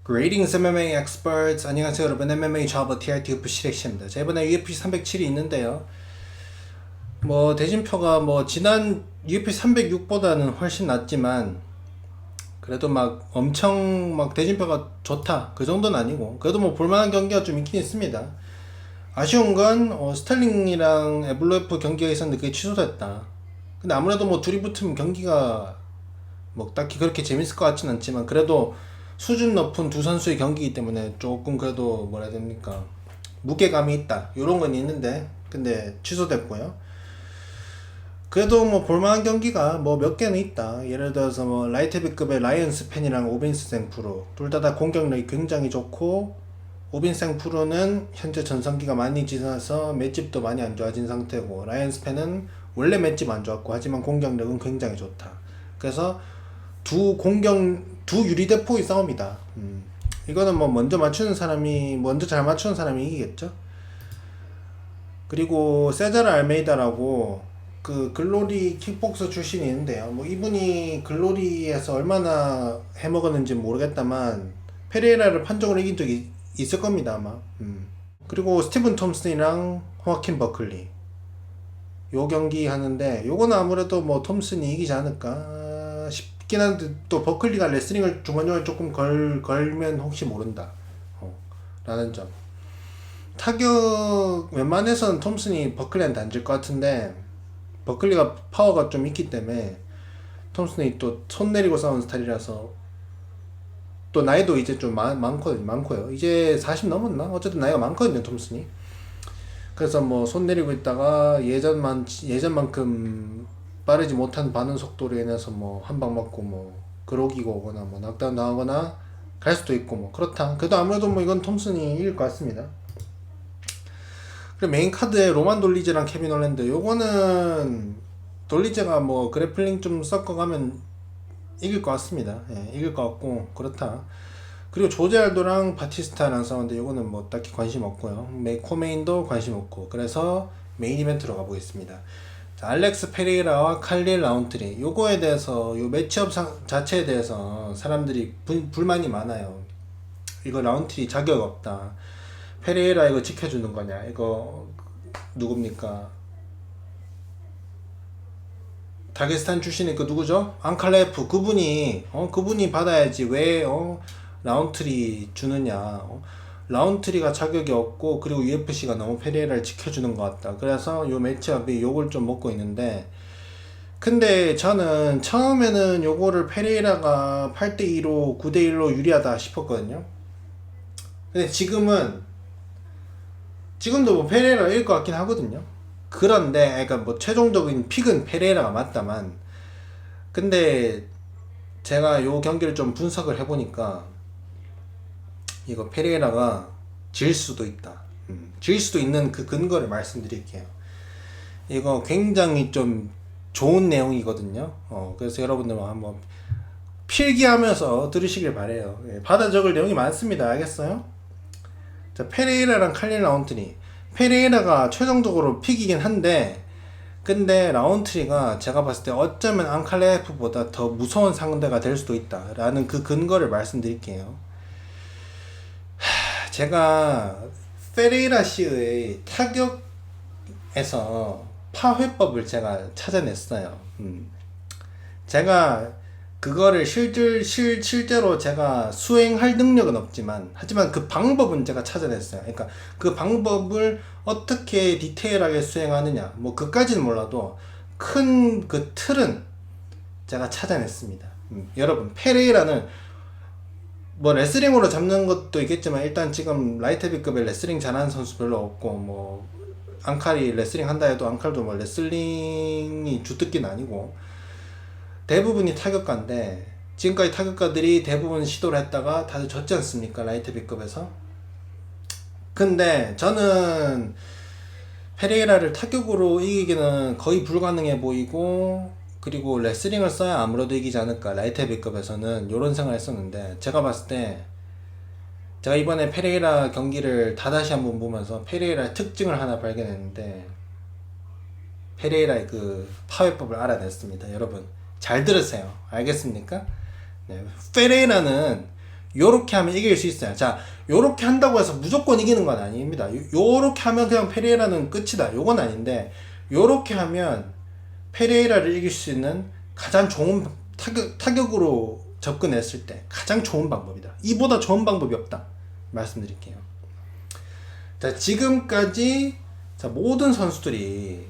Greetings MMA experts. 안녕하세요 여러분. MMA 좌버 TRTF 시렉시입니다. 자, 이번에 UFC 307이 있는데요. 대진표가 지난 UFC 306보다는 훨씬 낫지만 그래도 엄청 대진표가 좋다 그 정도는 아니고 그래도 볼만한 경기가 좀 있긴 있습니다. 아쉬운 건 스탈링이랑 에블로에프 경기가 있었는데 그게 취소됐다. 근데 아무래도 둘이 붙으면 경기가 딱히 그렇게 재밌을 것 같진 않지만 그래도 수준 높은 두 선수의 경기이기 때문에 조금 그래도 뭐라 해야 됩니까, 무게감이 있다 요런 건 있는데 근데 취소됐고요. 그래도 볼만한 경기가 몇 개는 있다. 예를 들어서 라이트 헤비급의 라이언 스펜이랑 오빈스 생프루 둘 다 공격력이 굉장히 좋고, 오빈스 생프루는 현재 전성기가 많이 지나서 맷집도 많이 안 좋아진 상태고, 라이언 스펜은 원래 맷집 안 좋았고 하지만 공격력은 굉장히 좋다. 그래서 두 유리대포의 싸움이다. 이거는 먼저 잘 맞추는 사람이 이기겠죠. 그리고 세자르 알메이다라고 그 글로리 킥복서 출신이 있는데요. 이분이 글로리에서 얼마나 해먹었는지 모르겠다만 페레이라를 판정으로 이긴 적이 있을 겁니다 아마. 그리고 스티븐 톰슨이랑 호아킨 버클리 요 경기 하는데, 요거는 아무래도 톰슨이 이기지 않을까 싶긴 한데, 또 버클리가 레슬링을 중간중간 조금 걸면 혹시 모른다 라는 점. 타격 웬만해서는 톰슨이 버클리한테 안 질 것 같은데, 버클리가 파워가 좀 있기 때문에 톰슨이 또 손 내리고 싸우는 스타일이라서, 또 나이도 이제 좀 많고요. 이제 40 넘었나? 어쨌든 나이가 많거든요 톰슨이. 그래서 손 내리고 있다가 예전만큼 빠르지 못한 반응 속도로 인해서 한 방 맞고 그러기고 오거나 낙다운 나오거나 갈 수도 있고 그렇다. 그래도 아무래도 이건 톰슨이 이길 것 같습니다. 그리고 메인 카드에 로만 돌리제랑 케빈 홀랜드, 요거는 돌리제가 그래플링 좀 섞어가면 이길 것 같습니다. 예, 이길 것 같고 그렇다. 그리고 조제 알도랑 바티스타랑 싸우는데 요거는 딱히 관심 없고요. 코메인도 관심 없고, 그래서 메인 이벤트로 가보겠습니다. 자, 알렉스 페레이라와 칼릴 라운트리, 요거에 대해서 요 매치업 자체에 대해서 사람들이 불만이 많아요. 이거 라운트리 자격 없다, 페레이라 이거 지켜주는 거냐, 이거 누굽니까, 다게스탄 출신의 그 누구죠? 앙칼레프, 그분이 받아야지 왜 라운트리 주느냐. 라운트리가 자격이 없고, 그리고 UFC가 너무 페레이라를 지켜주는 것 같다. 그래서 요 매치업이 욕을 좀 먹고 있는데, 근데 저는 처음에는 요거를 페레이라가 8대2로 9대1로 유리하다 싶었거든요. 근데 지금도 페레이라가 이길 것 같긴 하거든요. 그런데 그러니까 최종적인 픽은 페레이라가 맞다만, 근데 제가 요 경기를 좀 분석을 해보니까 이거 페레이라가 질 수도 있다. 질 수도 있는 그 근거를 말씀드릴게요. 이거 굉장히 좀 좋은 내용이거든요. 그래서 여러분들 한번 필기하면서 들으시길 바래요. 예, 받아 적을 내용이 많습니다. 알겠어요? 자, 페레이라랑 칼릴 라운트리. 페레이라가 최종적으로 픽이긴 한데, 근데 라운트리가 제가 봤을 때 어쩌면 앙칼레프보다 더 무서운 상대가 될 수도 있다 라는 그 근거를 말씀드릴게요. 제가 페레이라 씨의 타격에서 파회법을 제가 찾아냈어요. 제가 그거를 실제로 제가 수행할 능력은 없지만, 하지만 그 방법은 제가 찾아냈어요. 그러니까 그 방법을 어떻게 디테일하게 수행하느냐, 그까지는 몰라도 큰 그 틀은 제가 찾아냈습니다. 여러분, 페레이라는 레슬링으로 잡는 것도 있겠지만, 일단 지금 라이트 헤비급에 레슬링 잘하는 선수 별로 없고, 앙칼이 레슬링 한다 해도 앙칼도 레슬링이 주특기는 아니고 대부분이 타격가인데, 지금까지 타격가들이 대부분 시도를 했다가 다들 졌지 않습니까, 라이트 헤비급에서. 근데 저는 페레이라를 타격으로 이기기는 거의 불가능해 보이고, 그리고 레슬링을 써야 아무래도 이기지 않을까, 라이트 헤비급에서는 요런 생각을 했었는데, 제가 봤을 때 제가 이번에 페레이라 경기를 다시 한번 보면서 페레이라의 특징을 하나 발견했는데, 페레이라의 그 파회법을 알아냈습니다. 여러분 잘 들으세요. 알겠습니까? 네, 페레이라는 요렇게 하면 이길 수 있어요. 자, 요렇게 한다고 해서 무조건 이기는 건 아닙니다. 요렇게 하면 그냥 페레이라는 끝이다. 요건 아닌데, 요렇게 하면 페레이라를 이길 수 있는 가장 좋은 타격으로 접근했을 때 가장 좋은 방법이다. 이보다 좋은 방법이 없다. 말씀드릴게요. 자, 지금까지 자, UFC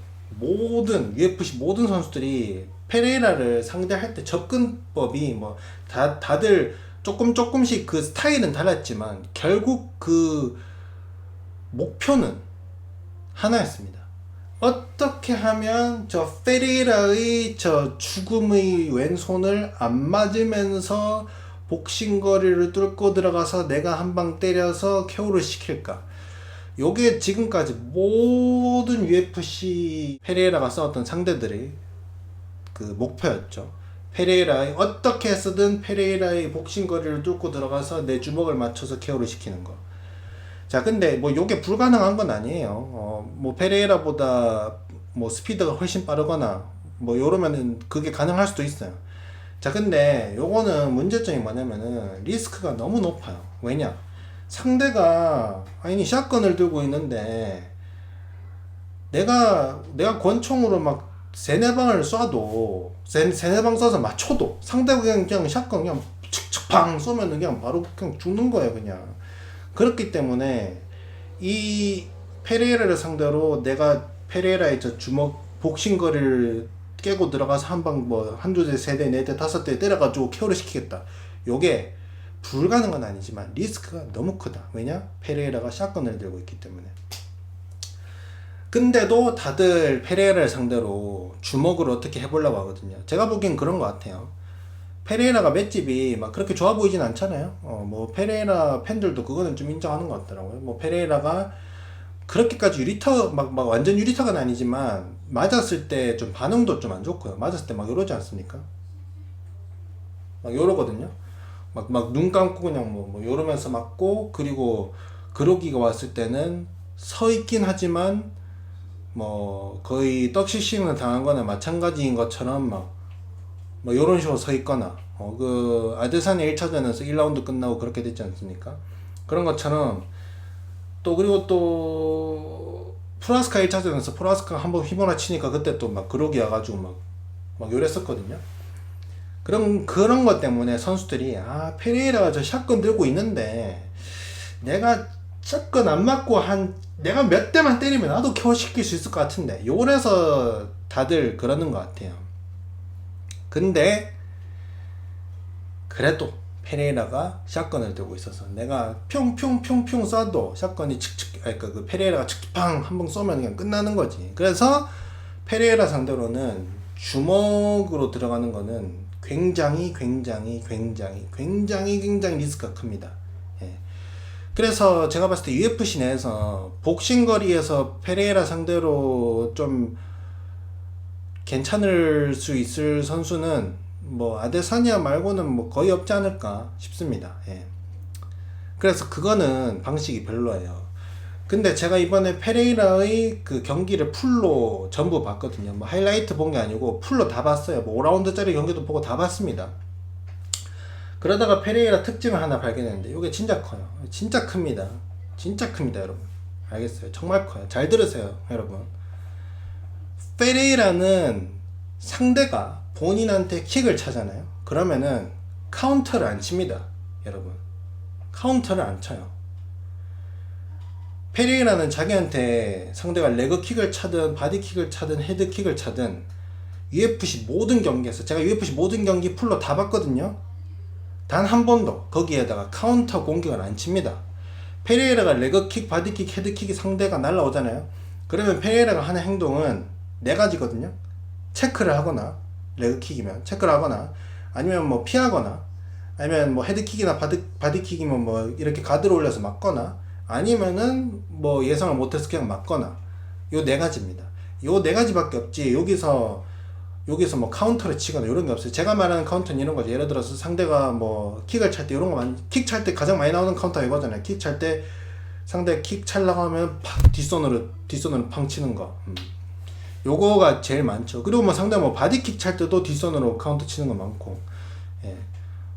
모든 선수들이 페레이라를 상대할 때 접근법이 뭐 다들 조금씩 그 스타일은 달랐지만 결국 그 목표는 하나였습니다. 어떻게 하면 저 페레이라의 저 죽음의 왼손을 안 맞으면서 복싱거리를 뚫고 들어가서 내가 한 방 때려서 KO를 시킬까? 요게 지금까지 모든 UFC 페레이라가 싸웠던 상대들의 그 목표였죠. 페레이라의 어떻게 해서든 페레이라의 복싱거리를 뚫고 들어가서 내 주먹을 맞춰서 KO를 시키는 거. 자, 근데 뭐 요게 불가능한 건 아니에요. 뭐 페레이라보다 뭐 스피드가 훨씬 빠르거나 뭐 요러면은 그게 가능할 수도 있어요. 자, 근데 요거는 문제점이 뭐냐면은 리스크가 너무 높아요. 왜냐? 상대가 아니 샷건을 들고 있는데 내가 권총으로 막 세네 방을 쏴도 세네 방 쏴서 맞춰도 상대가 그냥 샷건 그냥 칙칙팡 쏘면 그냥 바로 그냥 죽는 거예요. 그냥. 그렇기 때문에 이 페레이라를 상대로 내가 페레이라의 저 주먹 복싱거리를 깨고 들어가서 한 방 뭐 한두 대, 세 대, 네 대, 다섯 대 때려가지고 KO를 시키겠다. 요게 불가능은 아니지만 리스크가 너무 크다. 왜냐? 페레이라가 샷건을 들고 있기 때문에. 근데도 다들 페레이라를 상대로 주먹으로 어떻게 해보려고 하거든요. 제가 보기엔 그런 것 같아요. 페레이라가 맷집이 막 그렇게 좋아 보이진 않잖아요. 뭐 페레이라 팬들도 그거는 좀 인정하는 것 같더라고요. 뭐 페레이라가 그렇게까지 막 완전 유리타가 아니지만 맞았을 때 좀 반응도 좀 안 좋고요. 맞았을 때 막 이러지 않습니까? 막 이러거든요. 막 눈 감고 그냥 뭐 이러면서 맞고, 그리고 그러기가 왔을 때는 서 있긴 하지만 뭐 거의 떡시싱을 당한 거나 마찬가지인 것처럼 막 요런 식으로 서 있거나, 그 아데사냐 1차전에서 1라운드 끝나고 그렇게 됐지 않습니까? 그런 것처럼 그리고 또 프라스카 1차전에서 프라스카 한번 휘몰아치니까 그때 또 막 그러기 와가지고 막 요랬었거든요. 그런 것 때문에 선수들이 페레이라가 저 샷건 들고 있는데 내가 샷건 안 맞고 내가 몇 대만 때리면 나도 KO 시킬 수 있을 것 같은데, 요래서 다들 그러는 것 같아요. 근데 그래도 페레이라가 샷건을 들고 있어서 내가 평평평평 쏴도 샷건이 그 페레이라가 칙팡 한 방 쏘면 그냥 끝나는 거지. 그래서 페레이라 상대로는 주먹으로 들어가는 거는 굉장히 리스크가 큽니다. 예. 그래서 제가 봤을 때 UFC 내에서 복싱거리에서 페레이라 상대로 좀 괜찮을 수 있을 선수는 뭐 아데사냐 말고는 뭐 거의 없지 않을까 싶습니다. 예. 그래서 그거는 방식이 별로예요. 근데 제가 이번에 페레이라의 그 경기를 풀로 전부 봤거든요. 뭐 하이라이트 본 게 아니고 풀로 다 봤어요. 뭐 5라운드짜리 경기도 보고 다 봤습니다. 그러다가 페레이라 특징을 하나 발견했는데 이게 진짜 커요. 진짜 큽니다. 진짜 큽니다, 여러분. 알겠어요? 정말 커요. 잘 들으세요, 여러분. 페레이라는 상대가 본인한테 킥을 차잖아요. 그러면은 카운터를 안 칩니다, 여러분. 카운터를 안 쳐요. 페레이라는 자기한테 상대가 레그킥을 차든 바디킥을 차든 헤드킥을 차든 UFC 모든 경기에서, 제가 UFC 모든 경기 풀로 다 봤거든요. 단 한 번도 거기에다가 카운터 공격을 안 칩니다. 페레이라가 레그킥, 바디킥, 헤드킥이 상대가 날라오잖아요. 그러면 페레이라가 하는 행동은 네 가지거든요. 체크를 하거나, 레그킥이면 체크를 하거나, 아니면 뭐 피하거나, 아니면 뭐 헤드킥이나 바디킥이면 뭐 이렇게 가드를 올려서 맞거나, 아니면은 뭐 예상을 못해서 그냥 맞거나, 요 네 가지입니다. 요 네 가지밖에 없지 여기서 뭐 카운터를 치거나 이런 게 없어요. 제가 말하는 카운터는 이런 거죠. 예를 들어서 상대가 뭐 킥을 찰 때 이런 거 킥 찰 때 가장 많이 나오는 카운터가 이거잖아요. 킥 찰 때 상대 킥 찰라고 하면 팍 뒷손으로 팡 치는 거. 요거가 제일 많죠. 그리고 뭐 상대 뭐 바디킥 찰 때도 뒷손으로 카운터 치는 거 많고, 예.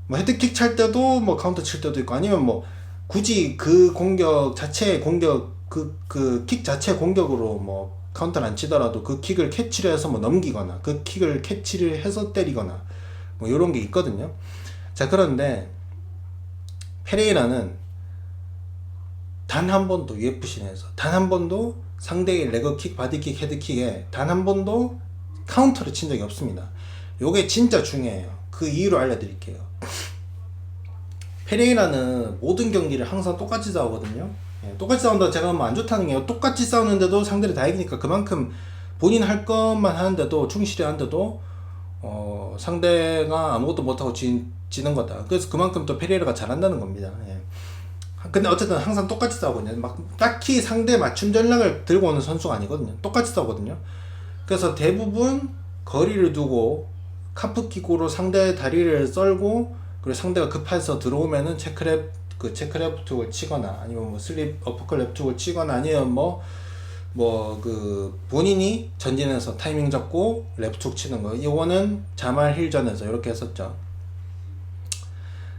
뭐 헤드킥 찰 때도 뭐 카운터 칠 때도 있고, 아니면 뭐 굳이 그 공격 자체의 공격 그 킥 자체 공격으로 뭐 카운터를 안 치더라도 그 킥을 캐치를 해서 뭐 넘기거나 그 킥을 캐치를 해서 때리거나 뭐 요런 게 있거든요. 자, 그런데 페레이라는 단 한 번도 UFC 내에서 단 한 번도 상대의 레그킥, 바디킥, 헤드킥에 단 한 번도 카운터를 친 적이 없습니다. 요게 진짜 중요해요. 그 이유를 알려드릴게요. 페레이라는 모든 경기를 항상 똑같이 싸우거든요. 예, 똑같이 싸운다고 제가 뭐 안 좋다는 게 똑같이 싸우는데도 상대를 다 이기니까 그만큼 본인 할 것만 하는데도 충실히 하는데도 상대가 아무것도 못하고 지는 거다. 그래서 그만큼 또 페레이라가 잘한다는 겁니다. 예. 근데 어쨌든 항상 똑같이 싸우거든요. 막 딱히 상대 맞춤 전략을 들고 오는 선수가 아니거든요. 똑같이 싸우거든요. 그래서 대부분 거리를 두고 카프킥으로 상대의 다리를 썰고, 그리고 상대가 급해서 들어오면은 체크랩 치거나, 아니면 뭐 슬립 어퍼컷 랩툭을 치거나, 아니면 그 본인이 전진해서 타이밍 잡고 랩툭 치는 거. 이거는 자말 힐전에서 이렇게 했었죠.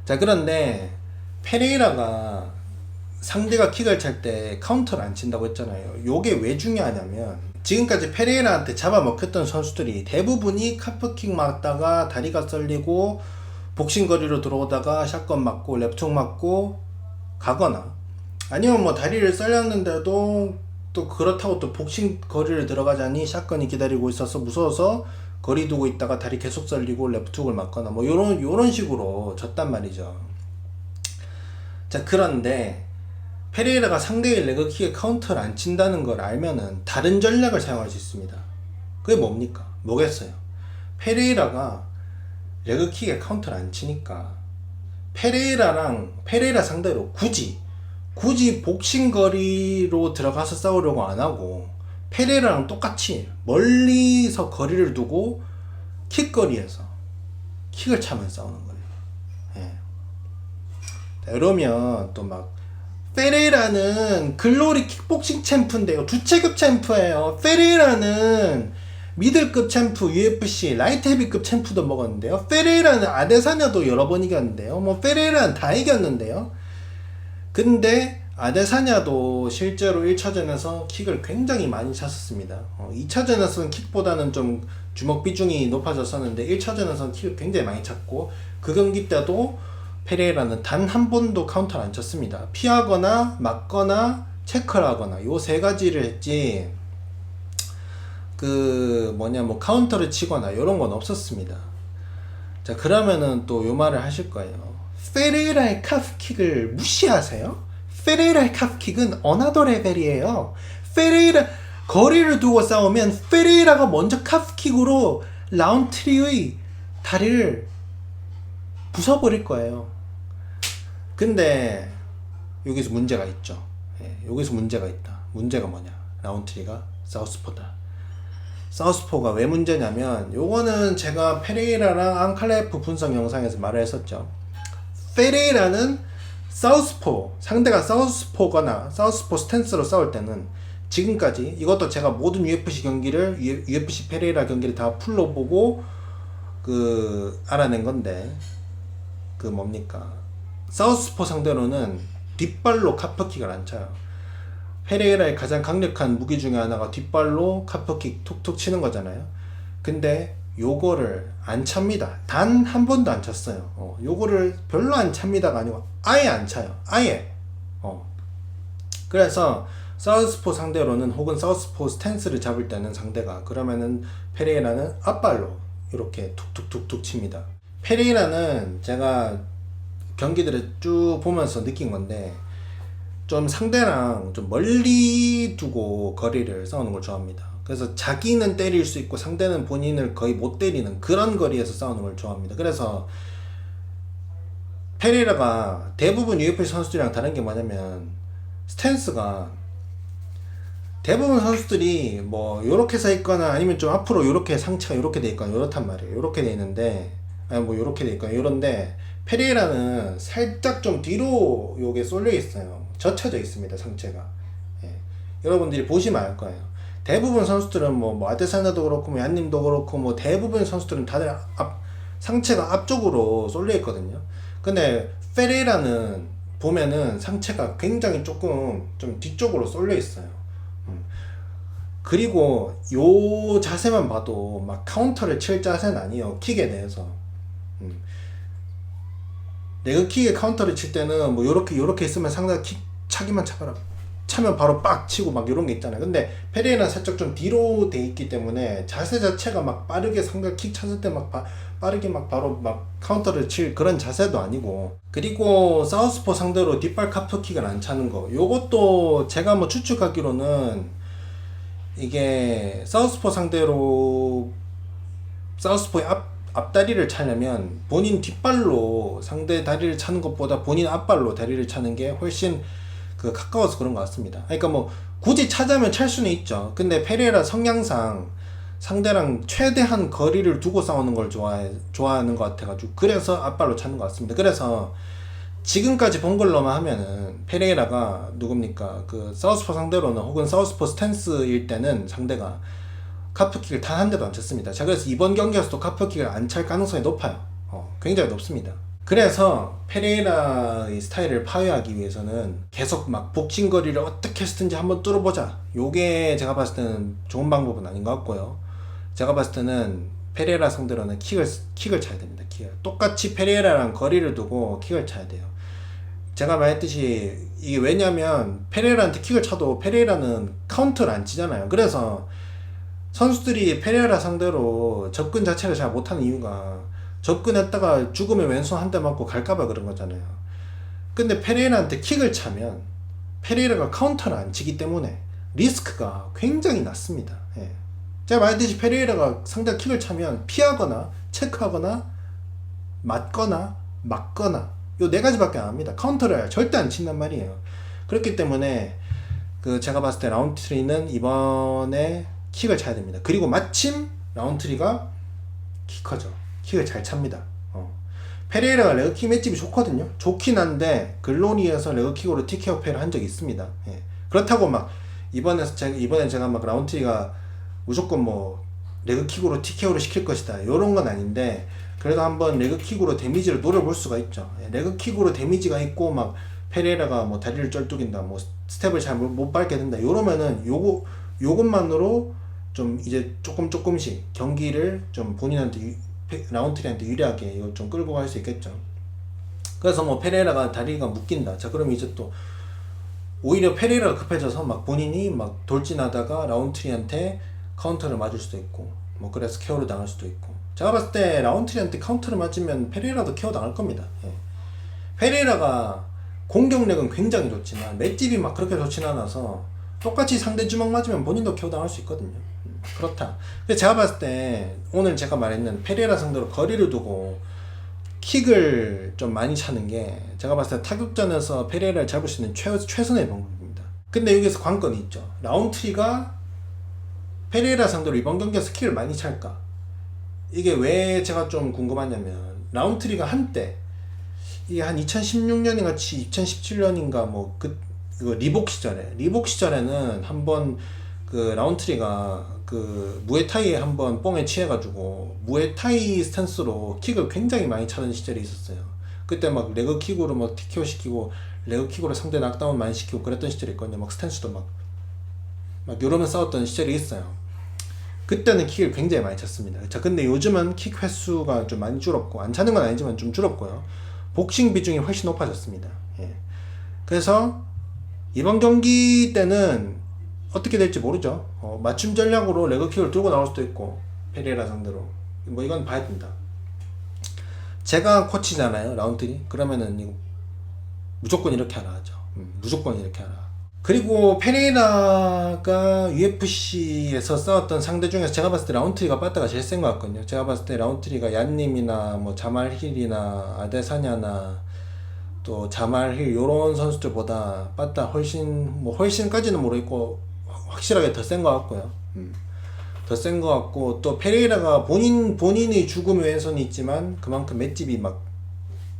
자, 그런데 페레이라가 상대가 킥을 찰 때 카운터를 안 친다고 했잖아요. 요게 왜 중요하냐면, 지금까지 페레이라한테 잡아먹혔던 선수들이 대부분이 카프킥 맞다가 다리가 썰리고 복싱거리로 들어오다가 샷건 맞고 랩툭 맞고 가거나, 아니면 뭐 다리를 썰렸는데도 또 그렇다고 또 복싱거리를 들어가자니 샷건이 기다리고 있어서 무서워서 거리 두고 있다가 다리 계속 썰리고 랩툭을 맞거나 뭐 요런 식으로 졌단 말이죠. 자, 그런데 페레이라가 상대의 레그킥에 카운터를 안 친다는 걸 알면은 다른 전략을 사용할 수 있습니다. 그게 뭡니까? 뭐겠어요? 페레이라가 레그킥에 카운터를 안 치니까 페레이라 상대로 굳이 복싱거리로 들어가서 싸우려고 안 하고 페레이라랑 똑같이 멀리서 거리를 두고 킥거리에서 킥을 차면 싸우는 거예요. 예. 자, 그러면 또 막 페레이라는 글로리 킥복싱 챔프인데요. 두체급 챔프예요. 페레이라는 미들급 챔프, UFC, 라이트 헤비급 챔프도 먹었는데요. 페레이라는 아데사냐도 여러 번 이겼는데요. 뭐 페레이라는 다 이겼는데요. 근데 아데사냐도 실제로 1차전에서 킥을 굉장히 많이 찼었습니다. 2차전에서는 킥보다는 좀 주먹 비중이 높아졌었는데 1차전에서는 킥을 굉장히 많이 찼고, 그 경기 때도 페레이라는 단 한 번도 카운터를 안 쳤습니다. 피하거나 맞거나 체크를 하거나 요 세 가지를 했지, 뭐 카운터를 치거나 요런 건 없었습니다. 자, 그러면은 또 요 말을 하실 거예요. 페레이라의 카프킥을 무시하세요? 페레이라의 카프킥은 어나더 레벨이에요. 페레이라 거리를 두고 싸우면 페레이라가 먼저 카프킥으로 라운트리의 다리를 부숴버릴 거예요. 근데 여기서 문제가 있죠. 예, 여기서 문제가 있다. 문제가 뭐냐? 라운트리가 사우스포다. 사우스포가 왜 문제냐면, 요거는 제가 페레이라랑 앙칼레프 분석 영상에서 말을 했었죠. 페레이라는 사우스포, 상대가 사우스포거나 사우스포 스탠스로 싸울 때는, 지금까지 이것도 제가 모든 UFC 경기를, UFC 페레이라 경기를 다 풀로 보고 알아낸 건데, 뭡니까? 사우스포 상대로는 뒷발로 카프킥을 안 쳐요. 페레이라의 가장 강력한 무기 중에 하나가 뒷발로 카프킥 툭툭 치는 거잖아요. 근데 요거를 안 찹니다. 단 한 번도 안 쳤어요. 요거를 별로 안 찹니다가 아니고 아예 안 차요. 아예. 그래서 사우스포 상대로는, 혹은 사우스포 스탠스를 잡을 때는 상대가, 그러면은 페레이라는 앞발로 이렇게 툭툭툭툭 칩니다. 페레이라는 제가 경기들을 쭉 보면서 느낀 건데, 좀 상대랑 좀 멀리 두고 거리를 싸우는 걸 좋아합니다. 그래서 자기는 때릴 수 있고 상대는 본인을 거의 못 때리는 그런 거리에서 싸우는 걸 좋아합니다. 그래서 페레이라가 대부분 UFC 선수들이랑 다른 게 뭐냐면, 스탠스가 대부분 선수들이 뭐 요렇게 서 있거나 아니면 좀 앞으로 요렇게 상체가 요렇게 돼 있거나 요렇단 말이에요. 요렇게 돼 있는데, 아니 뭐 요렇게 돼 있거나 요런데, 페레이라는 살짝 좀 뒤로 요게 쏠려 있어요. 젖혀져 있습니다, 상체가. 예. 여러분들이 보시면 알 거예요. 대부분 선수들은 뭐 아데사냐도 그렇고 얀님도 그렇고 대부분 선수들은 다들 상체가 앞쪽으로 쏠려 있거든요. 근데 페레이라는 보면은 상체가 굉장히 조금 좀 뒤쪽으로 쏠려 있어요. 음. 그리고 요 자세만 봐도 막 카운터를 칠 자세는 아니에요. 킥에 대해서. 음. 레그킥에 카운터를 칠 때는 뭐 요렇게 있으면 상대가 킥 차기만 차봐라. 차면 바로 빡 치고 막 이런 게 있잖아요. 근데 페레이라는 살짝 좀 뒤로 돼 있기 때문에 자세 자체가 막 빠르게 상대가 킥 찼을 때 막 빠르게 막 바로 막 카운터를 칠 그런 자세도 아니고. 그리고 사우스포 상대로 뒷발 카프킥을 안 차는 거, 요것도 제가 뭐 추측하기로는 이게 사우스포 상대로 사우스포의 앞다리를 차려면 본인 뒷발로 상대 다리를 차는 것보다 본인 앞발로 다리를 차는 게 훨씬 그 가까워서 그런 것 같습니다. 그러니까 뭐 굳이 차자면 찰 수는 있죠. 근데 페레이라 성향상 상대랑 최대한 거리를 두고 싸우는 걸 좋아하는 것 같아가지고 그래서 앞발로 차는 것 같습니다. 그래서 지금까지 본 걸로만 하면은 페레이라가 누굽니까? 그 사우스포 상대로는 혹은 사우스포 스탠스일 때는 상대가 카프킥을 단 한 대도 안 쳤습니다. 자, 그래서 이번 경기에서도 카프킥을 안 찰 가능성이 높아요. 굉장히 높습니다. 그래서 페레이라의 스타일을 파괴하기 위해서는 계속 막 복싱거리를 어떻게 했든지 한번 뚫어보자. 요게 제가 봤을 때는 좋은 방법은 아닌 것 같고요. 제가 봤을 때는 페레이라 상대로는 킥을 차야 됩니다. 킥을. 똑같이 페레이라랑 거리를 두고 킥을 차야 돼요. 제가 말했듯이 이게 왜냐면 페레이라한테 킥을 차도 페레이라는 카운터를 안 치잖아요. 그래서 선수들이 페레이라 상대로 접근 자체를 잘 못하는 이유가 접근했다가 죽으면 왼손 한 대 맞고 갈까봐 그런 거잖아요. 근데 페레이라한테 킥을 차면 페레이라가 카운터를 안 치기 때문에 리스크가 굉장히 낮습니다. 예. 제가 말했듯이 페레이라가 상대가 킥을 차면 피하거나 체크하거나 맞거나 막거나 요 네 가지밖에 안 합니다. 카운터를 절대 안 친단 말이에요. 그렇기 때문에 그 제가 봤을 때 라운트리는 이번에 킥을 차야 됩니다. 그리고 마침 라운트리가 키커죠. 킥을 잘 찹니다. 페레이라가 레그킥 맷집이 좋거든요. 좋긴 한데 글로리에서 레그킥으로 TKO 패를 한 적이 있습니다. 예. 그렇다고 막 이번에 제가 막 라운트리가 무조건 뭐 레그킥으로 TKO를 시킬 것이다 요런 건 아닌데 그래도 한번 레그킥으로 데미지를 노려볼 수가 있죠. 예. 레그킥으로 데미지가 있고 막 페레이라가 뭐 다리를 쩔뚝인다 뭐 스텝을 잘 못 밟게 된다 요러면은 요것만으로 좀 이제 조금씩 경기를 좀 본인한테 라운트리한테 유리하게 이걸 좀 끌고 갈 수 있겠죠. 그래서 뭐 페레이라가 다리가 묶인다. 자, 그럼 이제 또 오히려 페레이라가 급해져서 막 본인이 막 돌진하다가 라운트리한테 카운터를 맞을 수도 있고 뭐 그래서 KO를 당할 수도 있고. 제가 봤을 때 라운트리한테 카운터를 맞으면 페레이라도 KO 당할 겁니다. 예. 페레이라가 공격력은 굉장히 좋지만 맷집이 막 그렇게 좋진 않아서 똑같이 상대 주먹 맞으면 본인도 KO 당할 수 있거든요. 그렇다. 근데 제가 봤을 때 오늘 제가 말했는 페레이라 상대로 거리를 두고 킥을 좀 많이 차는 게 제가 봤을 때 타격전에서 페레이라를 잡을 수 있는 최선의 방법입니다. 근데 여기서 관건이 있죠. 라운트리가 페레이라 상대로 이번 경기에서 킥을 많이 찰까? 이게 왜 제가 좀 궁금하냐면 라운트리가 한때 이게 한 2016년인가 2017년인가 뭐 이거 리복 시절에는 한번 그 라운트리가 그 무에타이에 한번 뽕에 취해가지고 무에타이 스탠스로 킥을 굉장히 많이 차는 시절이 있었어요. 그때 막 레그킥으로 막 TKO 시키고 레그킥으로 상대 낙다운 많이 시키고 그랬던 시절이 있거든요. 막 스탠스도 막 이러면 싸웠던 시절이 있어요. 그때는 킥을 굉장히 많이 찼습니다. 자, 근데 요즘은 킥 횟수가 좀 많이 줄었고 안 차는 건 아니지만 좀 줄었고요. 복싱 비중이 훨씬 높아졌습니다. 예. 그래서 이번 경기 때는 어떻게 될지 모르죠. 맞춤 전략으로 레그킥을 들고 나올 수도 있고 페레이라 상대로 뭐 이건 봐야 된다. 제가 코치잖아요, 라운트리. 그러면은 이거 무조건 이렇게 하라 하죠. 무조건 이렇게 하라. 그리고 페레이라가 UFC에서 싸웠던 상대 중에서 제가 봤을 때 라운트리가 빠따가 제일 센 것 같거든요. 제가 봤을 때 라운트리가 얀님이나 뭐 자말 힐이나 아데사냐나 또 자말 힐 요런 선수들보다 빠따 훨씬까지는 모르겠고 확실하게 더 센 것 같고요. 더 센 것 같고 또 페레이라가 본인의 죽음의 왼손이 있지만 그만큼 맷집이 막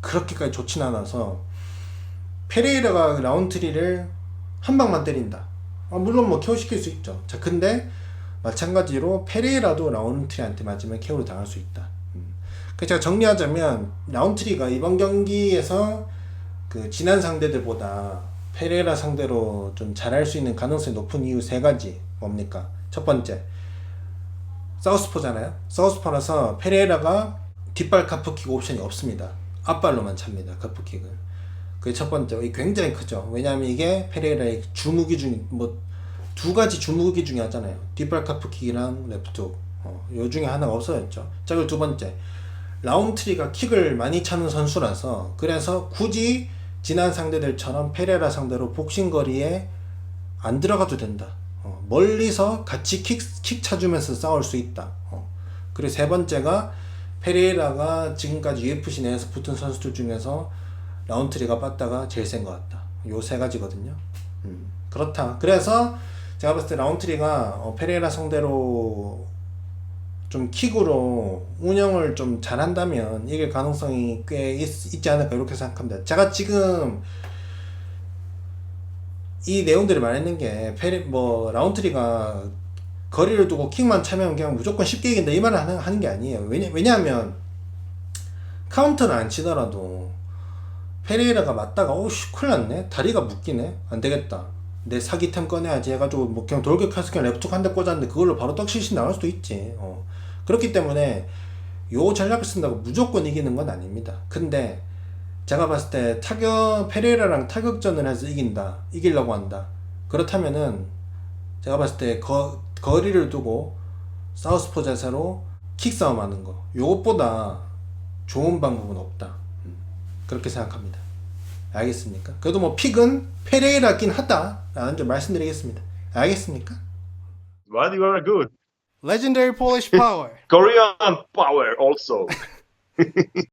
그렇게까지 좋진 않아서 페레이라가 라운트리를 한 방만 때린다. 물론 뭐 KO 시킬 수 있죠. 자, 근데 마찬가지로 페레이라도 라운트리한테 맞으면 KO를 당할 수 있다. 그 제가 정리하자면 라운트리가 이번 경기에서 그 지난 상대들보다 페레이라 상대로 좀 잘할 수 있는 가능성이 높은 이유 세 가지 뭡니까? 첫 번째, 사우스포잖아요. 사우스포라서 페레이라가 뒷발 카프킥 옵션이 없습니다. 앞발로만 찹니다. 카프킥을. 그게 첫 번째. 이게 굉장히 크죠. 왜냐하면 이게 페레이라의 주무기 중, 뭐, 두 가지 주무기 중에 하잖아요. 뒷발 카프킥이랑 레프트훅. 요 중에 하나가 없어졌죠. 자, 그리고 두 번째. 라운트리가 킥을 많이 차는 선수라서 그래서 굳이 지난 상대들처럼 페레라 상대로 복싱거리에 안 들어가도 된다. 멀리서 같이 킥 차주면서 싸울 수 있다. 그리고 세 번째가 페레이라가 지금까지 UFC 내에서 붙은 선수들 중에서 라운트리가 빠따가 제일 센 것 같다. 요 세 가지거든요. 그렇다. 그래서 제가 봤을 때 라운트리가 페레이라 상대로 좀 킥으로 운영을 좀 잘한다면 이길 가능성이 꽤 있지 않을까 이렇게 생각합니다. 제가 지금 이 내용들을 말했는 게 뭐 라운트리가 거리를 두고 킥만 차면 그냥 무조건 쉽게 이긴다 이 말을 하는 게 아니에요. 왜냐하면 카운터를 안 치더라도 페레이라가 맞다가 오씨 큰일 났네 다리가 묶이네 안 되겠다 내 사기템 꺼내야지 해가지고 뭐 그냥 돌격해서 그냥 레프트 한 대 꽂았는데 그걸로 바로 떡실신 나올 수도 있지. 그렇기 때문에 요 전략을 쓴다고 무조건 이기는 건 아닙니다. 근데 제가 봤을 때 페레이라랑 타격전을 해서 이기려고 한다. 그렇다면은 제가 봤을 때 거리를 두고 사우스포 자세로 킥싸움 하는 거 요것보다 좋은 방법은 없다. 그렇게 생각합니다. 알겠습니까? 그래도 뭐 픽은 페레이라긴 하다라는 점 말씀드리겠습니다. 알겠습니까? But you are good. Legendary Polish Power. Korean power also.